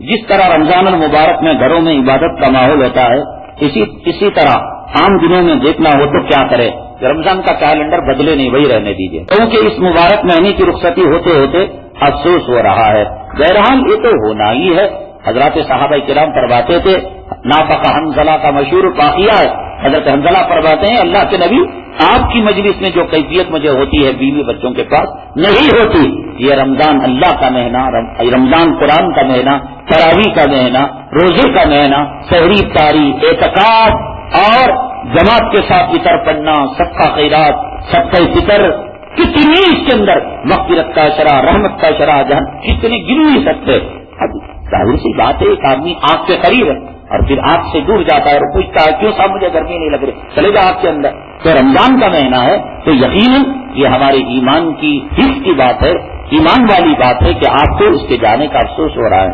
जिस तरह रमजान मुबारक में घरों में इबादत का माहौल होता है, इसी तरह आम दिनों में देखना हो तो क्या करे, रमजान का कैलेंडर बदले नहीं, वही रहने दीजिए, क्योंकि इस मुबारक महीने की रुखसती होते होते अफसोस हो रहा है। बहरहाल ये तो होना ही है। हजरत साहबा किराम फरमाते थे, नाफका हंजला का मशहूर वाक़िया है, हजरत हंजला फरमाते हैं, अल्लाह के नबी आपकी मजलिस में जो कैफियत मुझे होती है बीवी बच्चों के पास नहीं होती। ये रमजान अल्लाह का महीना, रमजान कुरान का महीना, तरावी का महीना, रोजे का महीना, सहरी इफ्तारी, एतकाफ और जमात के साथ इतर पढ़ना, सबका खैरात, सबका फितर, कितनी इसके अंदर मग़फ़िरत का शरा, रहमत का शरा, जहां कितने गिन नहीं सकते। अब जाहिर सी बात है, एक आदमी आग के करीब है और फिर आग से दूर जाता है और पूछता है क्यों साहब मुझे गर्मी नहीं लग रही, चले जाओ आग के अंदर। तो रमजान का महीना है तो यकीनन ये हमारे ईमान की हिस्स की बात है, ईमान वाली बात है कि आपको इसके जाने का अफसोस हो रहा है।